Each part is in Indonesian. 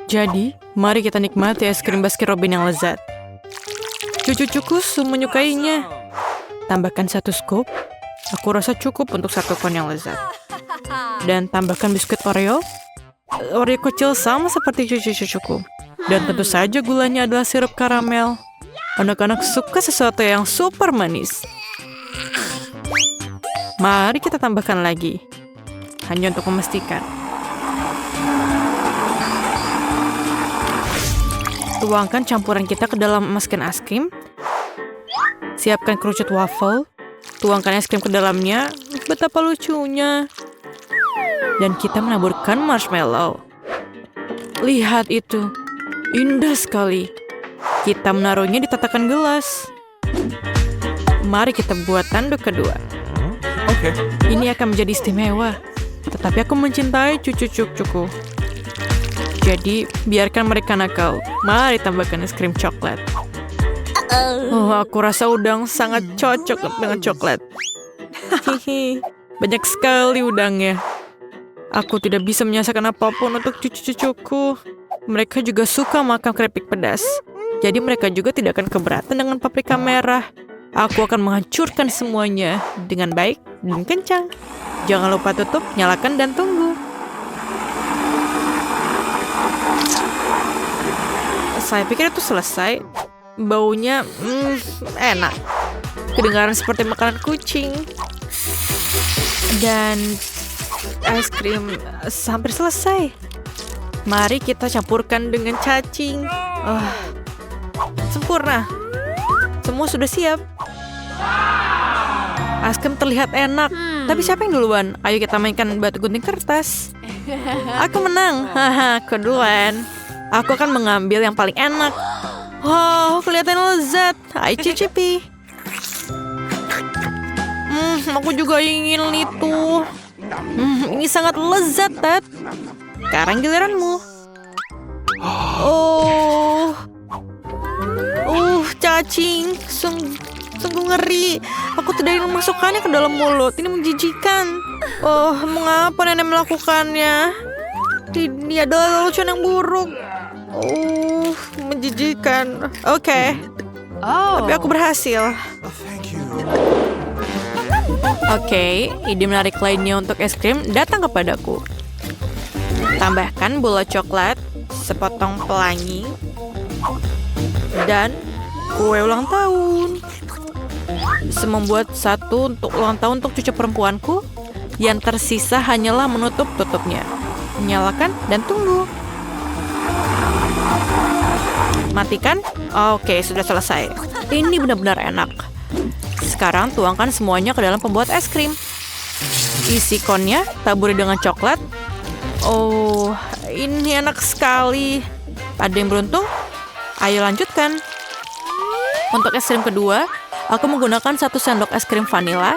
Jadi, mari kita nikmati es krim Baskin Robbins yang lezat. Cucu-cucuku menyukainya. Tambahkan 1 scoop. Aku rasa cukup untuk 1 kon yang lezat. Dan tambahkan biskuit Oreo. Oreo kecil sama seperti cucu-cucuku. Dan tentu saja gulanya adalah sirup karamel. Anak-anak suka sesuatu yang super manis. Mari kita tambahkan lagi. Hanya untuk memastikan. Tuangkan campuran kita ke dalam masking es krim. Siapkan kerucut waffle. Tuangkan es krim ke dalamnya. Betapa lucunya. Dan kita menaburkan marshmallow. Lihat itu. Indah sekali. Kita menaruhnya di tatakan gelas. Mari kita buat tanduk kedua. Oke. Ini akan menjadi istimewa. Tetapi aku mencintai cucu-cucuku. Jadi, biarkan mereka nakal. Mari tambahkan es krim coklat. Oh, aku rasa udang sangat cocok dengan coklat. Hihi, banyak sekali udangnya. Aku tidak bisa menyiasatkan apapun untuk cucu-cucuku. Mereka juga suka makan keripik pedas. Jadi mereka juga tidak akan keberatan dengan paprika merah. Aku akan menghancurkan semuanya dengan baik dan kencang. Jangan lupa tutup, nyalakan, dan tunggu. Saya pikir itu selesai. Baunya enak. Kedengaran seperti makanan kucing. Dan es krim hampir selesai. Mari kita campurkan dengan cacing. Sempurna. Semua sudah siap. Es krim terlihat enak. Tapi siapa yang duluan? Ayo kita mainkan batu gunting kertas. Aku menang. Haha, keduluan. Aku akan mengambil yang paling enak. Oh, kelihatan lezat. Ayo cicipi. Aku juga ingin itu. Ini sangat lezat, Ted. Sekarang giliranmu. Cacing. Sungguh ngeri. Aku tidak ingin memasukkannya ke dalam mulut. Ini menjijikan. Mengapa nenek melakukannya? Ini adalah lelucon yang buruk. Menjijikan. Oke. Tapi aku berhasil. Oke, ide menarik lainnya untuk es krim datang kepadaku. Tambahkan bola coklat, sepotong pelangi, dan kue ulang tahun. Membuat 1 untuk ulang tahun untuk cucu perempuanku. Yang tersisa hanyalah menutup tutupnya. Nyalakan dan tunggu. Matikan. Oke, sudah selesai. Ini benar-benar enak. Sekarang tuangkan semuanya ke dalam pembuat es krim. Isi konnya, taburi dengan coklat. Ini enak sekali. Ada yang beruntung? Ayo lanjutkan. Untuk es krim kedua, aku menggunakan 1 sendok es krim vanila.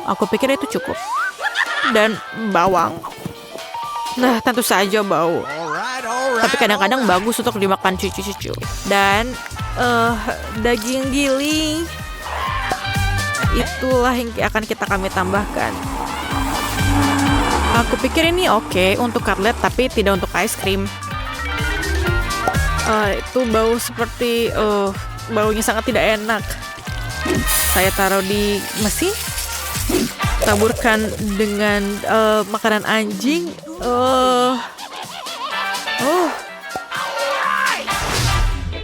Aku pikir itu cukup. Dan bawang. Nah, tentu saja bau. Tapi kadang-kadang bagus untuk dimakan cucu-cucu. Dan daging giling. Itulah yang akan kami tambahkan. Aku pikir ini oke untuk cutlet, tapi tidak untuk es krim. Itu bau seperti baunya sangat tidak enak. Saya taruh di mesin. Taburkan dengan makanan anjing.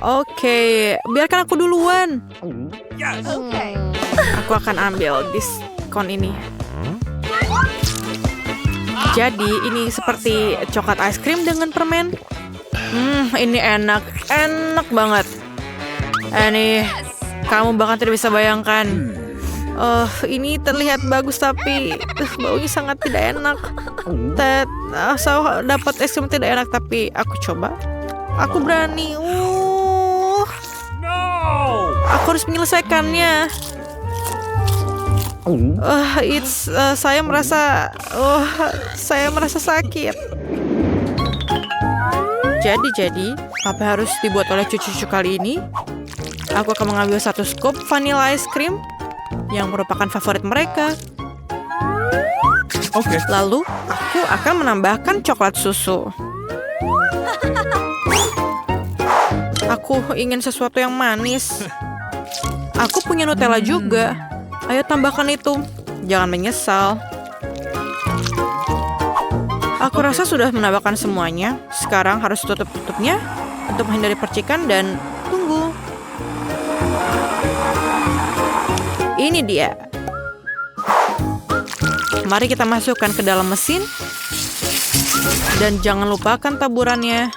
Oke, biarkan aku duluan. Aku akan ambil diskon ini. Jadi ini seperti coklat es krim dengan permen. Ini enak banget. Ini kamu bahkan tidak bisa bayangkan. Ini terlihat bagus tapi baunya sangat tidak enak. Ted, saya dapat es krim tidak enak tapi aku coba. Aku berani. Aku harus menyelesaikannya. Saya merasa sakit. Jadi apa harus dibuat oleh cucu-cucu kali ini? Aku akan mengambil 1 scoop vanilla ice cream yang merupakan favorit mereka. Oke. Lalu aku akan menambahkan coklat susu. Aku ingin sesuatu yang manis. Aku punya Nutella juga. Ayo tambahkan itu. Jangan menyesal. Aku rasa sudah menambahkan semuanya. Sekarang harus tutup tutupnya untuk menghindari percikan dan tunggu. Ini dia. Mari kita masukkan ke dalam mesin. Dan jangan lupakan taburannya.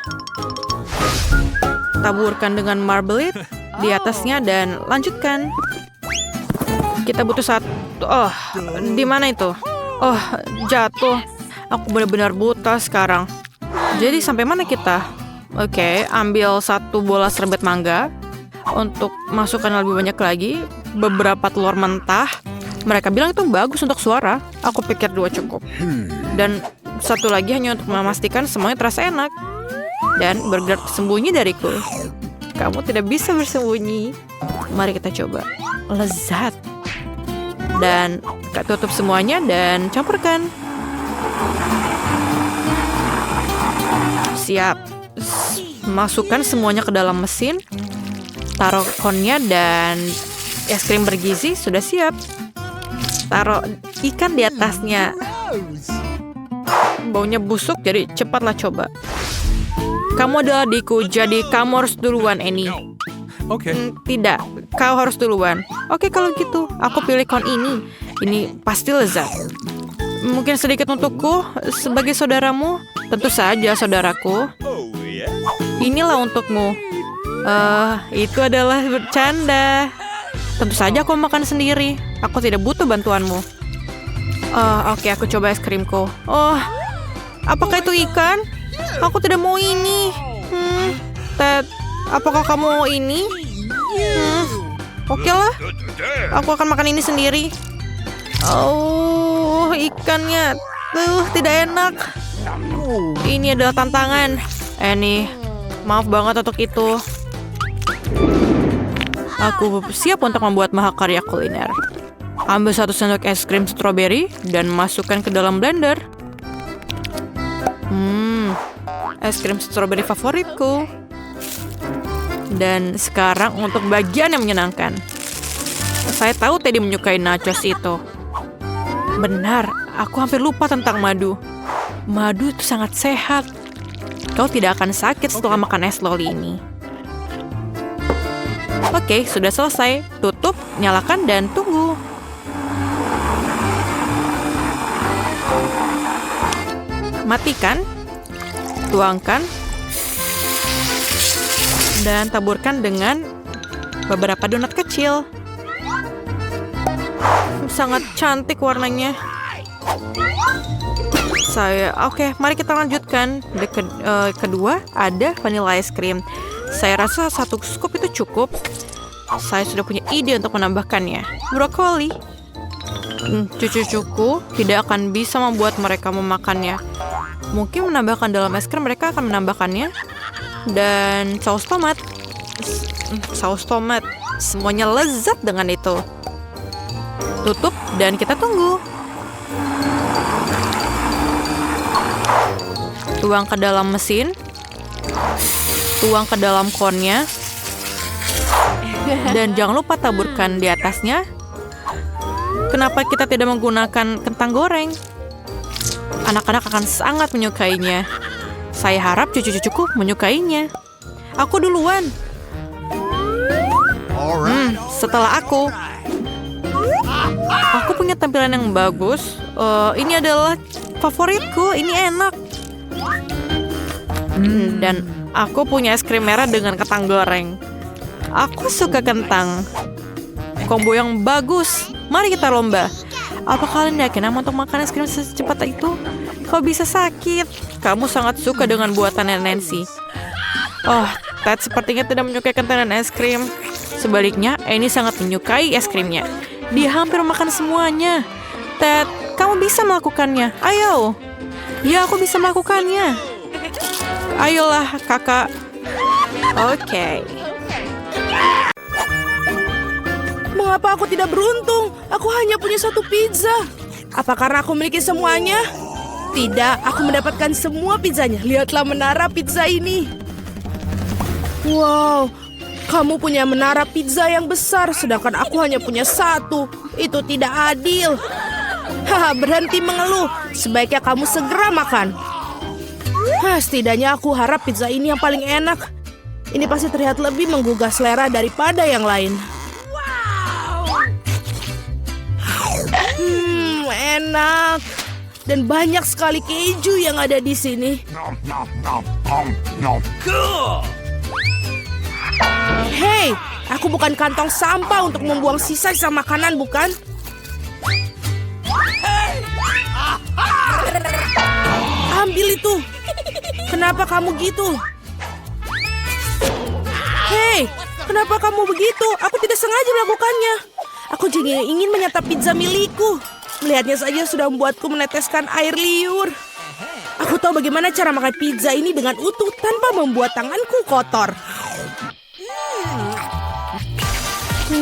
Taburkan dengan marmalade di atasnya dan lanjutkan. Kita butuh satu. Oh, di mana itu? Oh, jatuh. Aku benar-benar buta sekarang. Jadi sampai mana kita? Oke, ambil satu bola serbet mangga. Untuk masukkan lebih banyak lagi. Beberapa telur mentah. Mereka bilang itu bagus untuk suara. Aku pikir 2 cukup. Dan satu lagi hanya untuk memastikan semuanya terasa enak. Dan burger tersembunyi dariku. Kamu tidak bisa bersembunyi. Mari kita coba. Lezat. Dan kita tutup semuanya dan campurkan. Siap. Masukkan semuanya ke dalam mesin. Taruh konnya dan es krim bergizi sudah siap. Taruh ikan di atasnya. Baunya busuk, jadi cepatlah coba. Kamu adalah adikku, jadi kamu harus duluan, Annie. Oke. Tidak, kau harus duluan. Oke, kalau gitu, aku pilih kon ini. Ini pasti lezat. Mungkin sedikit untukku, sebagai saudaramu. Tentu saja, saudaraku. Inilah untukmu. Itu adalah bercanda. Tentu saja aku makan sendiri. Aku tidak butuh bantuanmu. Oke, aku coba es krimku. Oh, apakah itu ikan? Aku tidak mau ini. Ted, apakah kamu mau ini? Oke lah. Aku akan makan ini sendiri. Oh, ikannya. Tidak enak. Ini adalah tantangan. Annie, maaf banget untuk itu. Aku siap untuk membuat mahakarya kuliner. Ambil 1 sendok es krim stroberi dan masukkan ke dalam blender. Es krim stroberi favoritku. Dan sekarang untuk bagian yang menyenangkan. Saya tahu Teddy menyukai nachos itu. Benar, aku hampir lupa tentang madu. Madu itu sangat sehat. Kau tidak akan sakit setelah makan es loli ini. Oke, sudah selesai. Tutup, nyalakan, dan tunggu. Matikan. Tuangkan. Dan taburkan dengan beberapa donat kecil. Sangat cantik warnanya. Oke, mari kita lanjutkan. Kedua, ada vanilla ice cream. Saya rasa 1 scoop itu cukup. Saya sudah punya ide untuk menambahkannya. Brokoli. Cucu-cucuku tidak akan bisa membuat mereka memakannya. Mungkin menambahkan dalam es krim mereka akan menambahkannya. Dan saus tomat. Saus tomat. Semuanya lezat dengan itu. Tutup dan kita tunggu. Tuang ke dalam mesin. Tuang ke dalam konnya. Dan jangan lupa taburkan di atasnya. Kenapa kita tidak menggunakan kentang goreng? Anak-anak akan sangat menyukainya. Saya harap cucu-cucuku menyukainya. Aku duluan. Setelah aku. Aku punya tampilan yang bagus. Ini adalah favoritku. Ini enak. Dan aku punya es krim merah dengan kentang goreng. Aku suka kentang. Combo yang bagus. Mari kita lomba. Apa kalian yakin untuk makan es krim secepat itu? Kau bisa sakit. Kamu sangat suka dengan buatan Nancy. Oh, Ted sepertinya tidak menyukai kentang dan es krim. Sebaliknya, Annie sangat menyukai es krimnya. Dia hampir makan semuanya. Ted, kamu bisa melakukannya. Ayo. Ya, aku bisa melakukannya. Ayolah, kakak. Oke. Mengapa aku tidak beruntung? Aku hanya punya 1 pizza. Apa karena aku memiliki semuanya? Tidak, aku mendapatkan semua pizzanya. Lihatlah menara pizza ini. Wow, Kamu punya menara pizza yang besar, sedangkan aku hanya punya satu. Itu tidak adil. Haha, berhenti mengeluh. Sebaiknya kamu segera makan. Setidaknya aku harap pizza ini yang paling enak. Ini pasti terlihat lebih menggugah selera daripada yang lain. Enak. Dan banyak sekali keju yang ada di sini. Hei, aku bukan kantong sampah untuk membuang sisa-sisa makanan, bukan? Ambil itu. Kenapa kamu gitu? Hei, kenapa kamu begitu? Aku tidak sengaja melakukannya. Aku juga ingin menyantap pizza milikku. Melihatnya saja sudah membuatku meneteskan air liur. Aku tahu bagaimana cara makan pizza ini dengan utuh tanpa membuat tanganku kotor.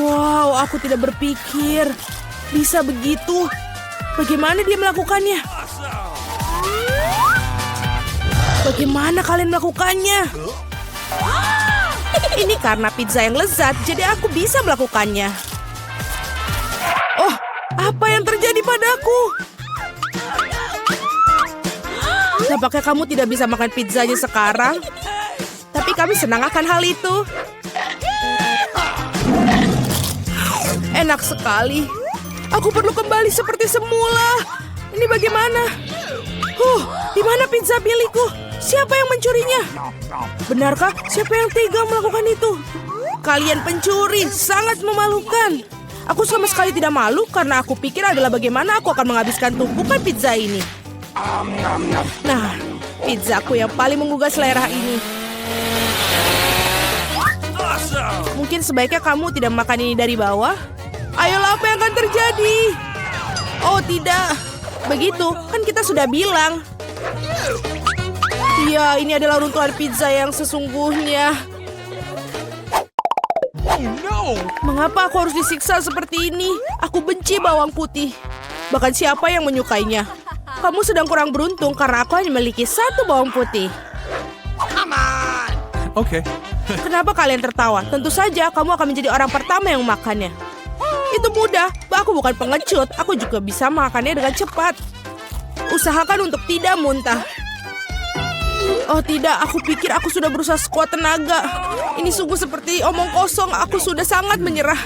Wow, aku tidak berpikir bisa begitu. Bagaimana dia melakukannya? Bagaimana kalian melakukannya? Ini karena pizza yang lezat, jadi aku bisa melakukannya. Oh, apa yang terjadi padaku? Tampaknya kamu tidak bisa makan pizzanya sekarang. Tapi kami senang akan hal itu. Enak sekali. Aku perlu kembali seperti semula. Ini bagaimana? Di mana pizza milikku? Siapa yang mencurinya? Benarkah? Siapa yang tega melakukan itu? Kalian pencuri, sangat memalukan. Aku sama sekali tidak malu karena aku pikir adalah bagaimana aku akan menghabiskan tumpukan pizza ini. Nah, pizzaku yang paling menggugah selera ini. Mungkin sebaiknya kamu tidak makan ini dari bawah. Ayolah, apa yang akan terjadi? Oh tidak, begitu kan kita sudah bilang. Iya, ini adalah runtuhan pizza yang sesungguhnya. Mengapa aku harus disiksa seperti ini? Aku benci bawang putih. Bahkan siapa yang menyukainya? Kamu sedang kurang beruntung karena aku hanya memiliki satu bawang putih. Oke. Kenapa kalian tertawa? Tentu saja kamu akan menjadi orang pertama yang memakannya. Itu mudah. Aku bukan pengecut. Aku juga bisa makannya dengan cepat. Usahakan untuk tidak muntah. Oh tidak, aku pikir aku sudah berusaha sekuat tenaga. Ini sungguh seperti omong kosong. Aku sudah sangat menyerah.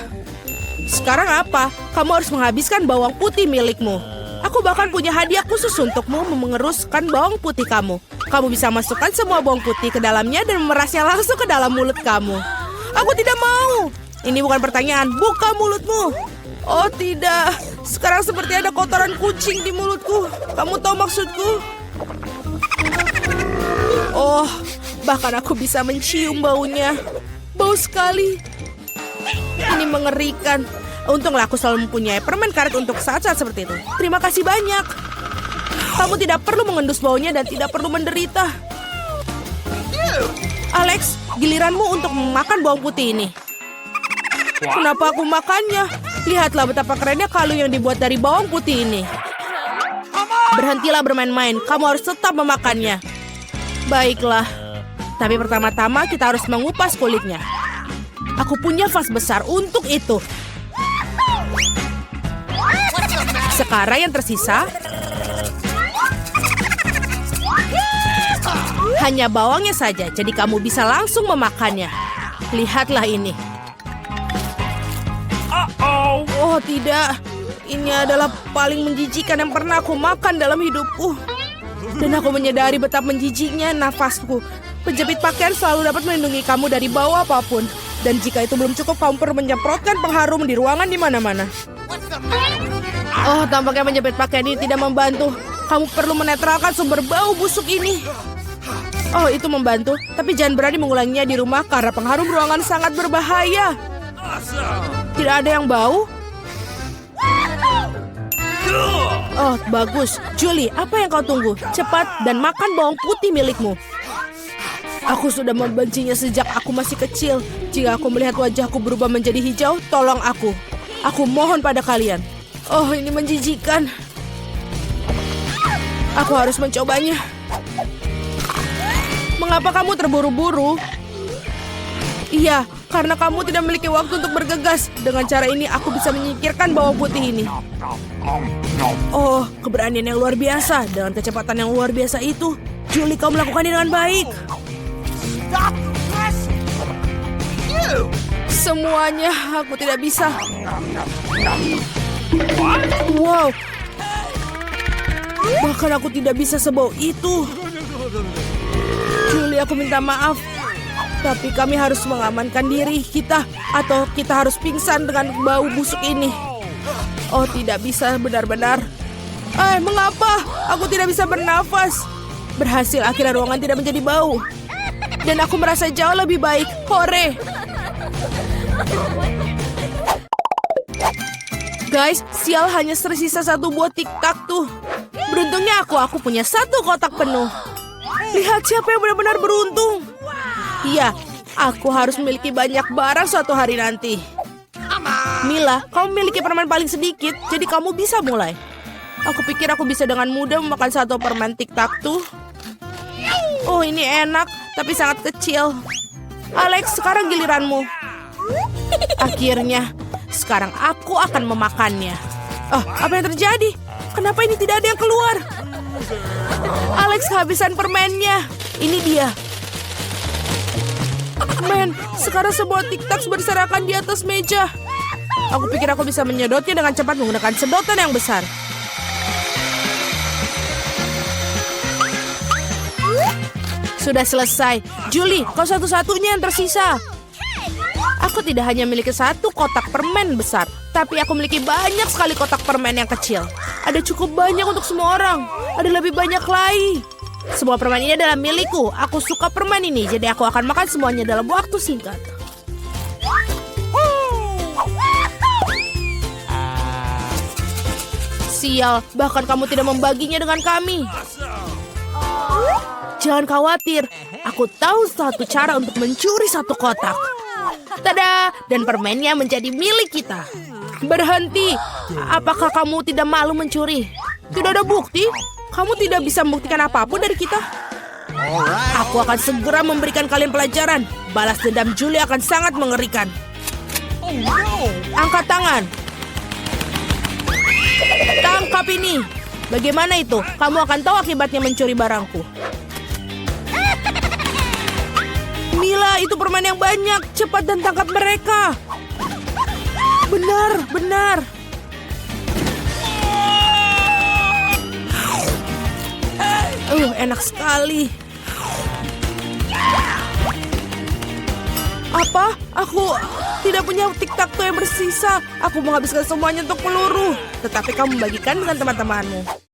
Sekarang apa? Kamu harus menghabiskan bawang putih milikmu. Aku bahkan punya hadiah khusus untukmu mengeruskan bawang putih kamu. Kamu bisa masukkan semua bawang putih ke dalamnya dan memerasnya langsung ke dalam mulut kamu. Aku tidak mau. Ini bukan pertanyaan, buka mulutmu. Oh tidak, sekarang seperti ada kotoran kucing di mulutku. Kamu tahu maksudku? Oh, bahkan aku bisa mencium baunya. Bau sekali. Ini mengerikan. Untunglah aku selalu mempunyai permen karet untuk saat-saat seperti itu. Terima kasih banyak. Kamu tidak perlu mengendus baunya dan tidak perlu menderita. Alex, giliranmu untuk memakan bawang putih ini. Kenapa aku makannya? Lihatlah betapa kerennya kalung yang dibuat dari bawang putih ini. Berhentilah bermain-main. Kamu harus tetap memakannya. Baiklah. Tapi pertama-tama kita harus mengupas kulitnya. Aku punya vas besar untuk itu. Sekarang yang tersisa hanya bawangnya saja, jadi kamu bisa langsung memakannya. Lihatlah ini. Oh tidak, ini adalah paling menjijikan yang pernah aku makan dalam hidupku. Dan aku menyadari betapa menjijiknya nafasku. Penjepit pakaian selalu dapat melindungi kamu dari bau apapun. Dan jika itu belum cukup, kamu perlu menyemprotkan pengharum di ruangan di mana-mana. Oh, tampaknya menjepit pakaian ini tidak membantu. Kamu perlu menetralkan sumber bau busuk ini. Oh, itu membantu. Tapi jangan berani mengulanginya di rumah karena pengharum ruangan sangat berbahaya. Tidak ada yang bau? Oh, bagus. Julie, apa yang kau tunggu? Cepat dan makan bawang putih milikmu. Aku sudah membencinya sejak aku masih kecil. Jika aku melihat wajahku berubah menjadi hijau, tolong aku. Aku mohon pada kalian. Oh, ini menjijikan. Aku harus mencobanya. Mengapa kamu terburu-buru? Iya, Karena kamu tidak memiliki waktu untuk bergegas. Dengan cara ini aku bisa menyingkirkan bawang putih ini. Oh, keberanian yang luar biasa. Dengan kecepatan yang luar biasa itu, Julie, kau melakukannya dengan baik. Semuanya aku tidak bisa. Wow. Bahkan aku tidak bisa sebau itu. Julie, aku minta maaf. Tapi kami harus mengamankan diri kita. Atau kita harus pingsan dengan bau busuk ini. Oh, tidak bisa benar-benar. Mengapa? Aku tidak bisa bernafas. Berhasil, akhirnya ruangan tidak menjadi bau. Dan aku merasa jauh lebih baik. Hore! Guys, sial, hanya tersisa satu buah tiktak tuh. Beruntungnya aku punya satu kotak penuh. Lihat siapa yang benar-benar beruntung. Iya, aku harus memiliki banyak barang suatu hari nanti. Mila, kamu memiliki permen paling sedikit, jadi kamu bisa mulai. Aku pikir aku bisa dengan mudah memakan satu permen tiktak tuh. Oh, ini enak, tapi sangat kecil. Alex, sekarang giliranmu. Akhirnya, sekarang aku akan memakannya. Apa yang terjadi? Kenapa ini tidak ada yang keluar? Alex kehabisan permennya. Ini dia. Men, sekarang semua tiktak berserakan di atas meja. Aku pikir aku bisa menyedotnya dengan cepat menggunakan sedotan yang besar. Sudah selesai. Julie, kau satu-satunya yang tersisa. Aku tidak hanya memiliki satu kotak permen besar, tapi aku memiliki banyak sekali kotak permen yang kecil. Ada cukup banyak untuk semua orang. Ada lebih banyak lagi. Semua permen ini adalah milikku. Aku suka permen ini, jadi aku akan makan semuanya dalam waktu singkat. Sial, bahkan kamu tidak membaginya dengan kami. Jangan khawatir, aku tahu satu cara untuk mencuri satu kotak. Tada! Dan permennya menjadi milik kita. Berhenti! Apakah kamu tidak malu mencuri? Tidak ada bukti. Kamu tidak bisa membuktikan apapun dari kita. Aku akan segera memberikan kalian pelajaran. Balas dendam Julie akan sangat mengerikan. Angkat tangan. Tangkap ini. Bagaimana itu? Kamu akan tahu akibatnya mencuri barangku. Mila, itu permen yang banyak. Cepat dan tangkap mereka. Benar, benar. Enak sekali. Apa? Aku tidak punya tiktak yang bersisa. Aku menghabiskan semuanya untuk peluru. Tetapi kamu bagikan dengan teman-temanmu.